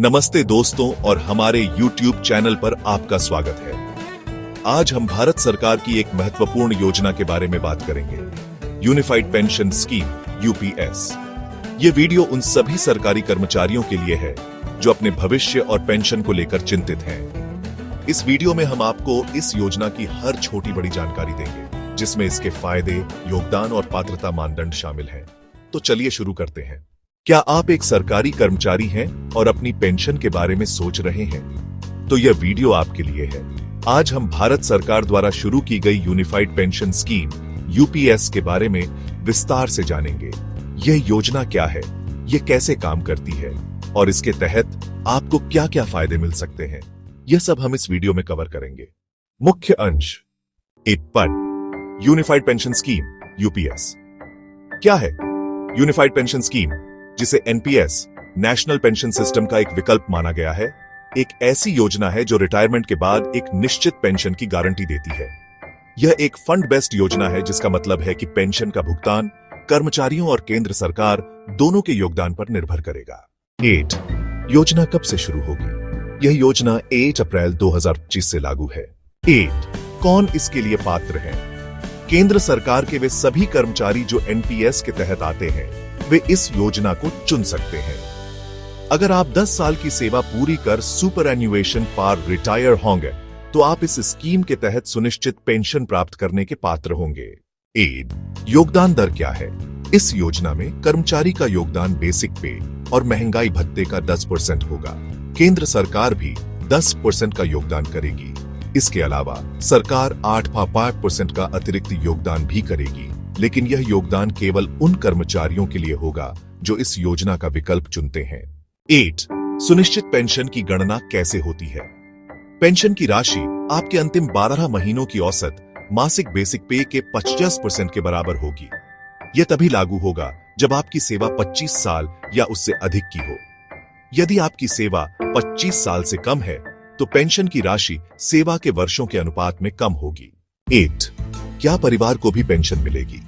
नमस्ते दोस्तों और हमारे YouTube चैनल पर आपका स्वागत है। आज हम भारत सरकार की एक महत्वपूर्ण योजना के बारे में बात करेंगे, यूनिफाइड पेंशन स्कीम यूपीएस। ये वीडियो उन सभी सरकारी कर्मचारियों के लिए है जो अपने भविष्य और पेंशन को लेकर चिंतित हैं। इस वीडियो में हम आपको इस योजना की हर छोटी बड़ी जानकारी देंगे, जिसमें इसके फायदे, योगदान और पात्रता मानदंड शामिल हैं। तो चलिए शुरू करते हैं। क्या आप एक सरकारी कर्मचारी हैं और अपनी पेंशन के बारे में सोच रहे हैं? तो यह वीडियो आपके लिए है। आज हम भारत सरकार द्वारा शुरू की गई यूनिफाइड पेंशन स्कीम यूपीएस के बारे में विस्तार से जानेंगे। यह योजना क्या है, यह कैसे काम करती है और इसके तहत आपको क्या क्या फायदे मिल सकते हैं, यह सब हम इस वीडियो में कवर करेंगे। मुख्य अंश। 1. यूनिफाइड पेंशन स्कीम यूपीएस क्या है? यूनिफाइड पेंशन स्कीम, जिसे एनपीएस नेशनल पेंशन सिस्टम का एक विकल्प माना गया है, एक ऐसी योजना है जो रिटायरमेंट के बाद एक निश्चित पेंशन की गारंटी देती है। यह एक फंड बेस्ड योजना है, जिसका मतलब है कि पेंशन का भुगतान कर्मचारियों और केंद्र सरकार दोनों के योगदान पर निर्भर करेगा। 8. योजना कब से शुरू होगी? यह योजना 8 अप्रैल 2025 से लागू है। 8. कौन इसके लिए पात्र है? केंद्र सरकार के वे सभी कर्मचारी जो एनपीएस के तहत आते हैं, वे इस योजना को चुन सकते हैं। अगर आप 10 साल की सेवा पूरी कर सुपर एन्युएशन पार रिटायर होंगे, तो आप इस स्कीम के तहत सुनिश्चित पेंशन प्राप्त करने के पात्र होंगे। 8. योगदान दर क्या है? इस योजना में कर्मचारी का योगदान बेसिक पे और महंगाई भत्ते का 10% होगा। केंद्र सरकार भी 10% का योगदान करेगी। इसके अलावा सरकार 8.5% का अतिरिक्त योगदान भी करेगी, लेकिन यह योगदान केवल उन कर्मचारियों के लिए होगा जो इस योजना का विकल्प चुनते हैं। 8. सुनिश्चित पेंशन की गणना कैसे होती है? पेंशन की राशि आपके अंतिम 12 महीनों की औसत मासिक बेसिक पे के 50% के बराबर होगी। यह तभी लागू होगा जब आपकी सेवा 25 साल या उससे अधिक की हो। यदि आपकी सेवा 25 साल से कम है, तो पेंशन की राशि सेवा के वर्षों के अनुपात में कम होगी। 8. क्या परिवार को भी पेंशन मिलेगी?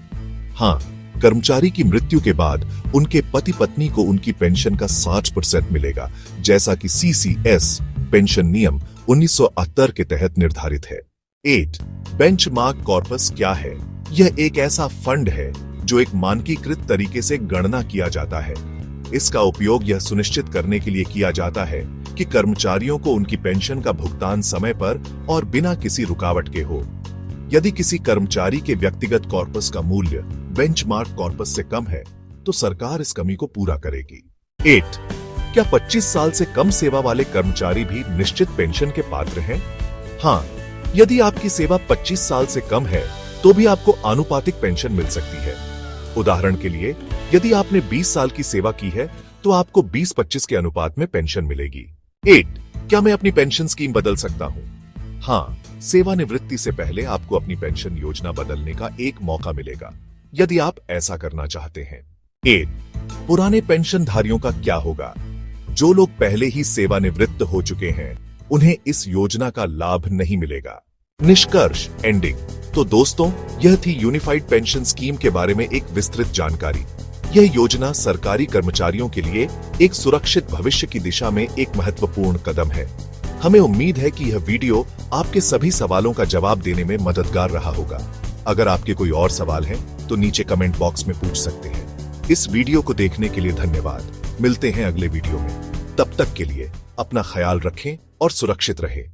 हाँ, कर्मचारी की मृत्यु के बाद उनके पति पत्नी को उनकी पेंशन का 60% मिलेगा, जैसा कि सीसीएस पेंशन नियम 1978 के तहत निर्धारित है। 8. बेंचमार्क कॉर्पस क्या है? यह एक ऐसा फंड है जो एक मानकीकृत तरीके से गणना किया जाता है। इसका उपयोग यह सुनिश्चित करने के लिए किया जाता है कि कर्मचारियों को उनकी पेंशन का भुगतान समय पर और बिना किसी रुकावट के हो। यदि किसी कर्मचारी के व्यक्तिगत कॉर्पस का मूल्य बेंचमार्क कॉर्पस से कम है, तो सरकार इस कमी को पूरा करेगी। 8. क्या 25 साल से कम सेवा वाले कर्मचारी भी निश्चित पेंशन के पात्र हैं? हाँ, यदि आपकी सेवा 25 साल से कम है, तो भी आपको आनुपातिक पेंशन मिल सकती है। उदाहरण के लिए, यदि आपने 20 साल की सेवा की है, तो आपको 20-25 के अनुपात में पेंशन मिलेगी। 8. क्या मैं अपनी पेंशन स्कीम बदल सकता हूँ? हाँ, सेवानिवृत्ति से पहले आपको अपनी पेंशन योजना बदलने का एक मौका मिलेगा, यदि आप ऐसा करना चाहते हैं। 8. पुराने पेंशनधारियों का क्या होगा? जो लोग पहले ही सेवानिवृत्त हो चुके हैं, उन्हें इस योजना का लाभ नहीं मिलेगा। निष्कर्ष, एंडिंग। तो दोस्तों, यह थी यूनिफाइड पेंशन स्कीम के बारे में एक विस्तृत जानकारी। यह योजना सरकारी कर्मचारियों के लिए एक सुरक्षित भविष्य की दिशा में एक महत्वपूर्ण कदम है। हमें उम्मीद है कि यह वीडियो आपके सभी सवालों का जवाब देने में मददगार रहा होगा। अगर आपके कोई और सवाल हैं, तो नीचे कमेंट बॉक्स में पूछ सकते हैं। इस वीडियो को देखने के लिए धन्यवाद। मिलते हैं अगले वीडियो में। तब तक के लिए अपना ख्याल रखें और सुरक्षित रहें।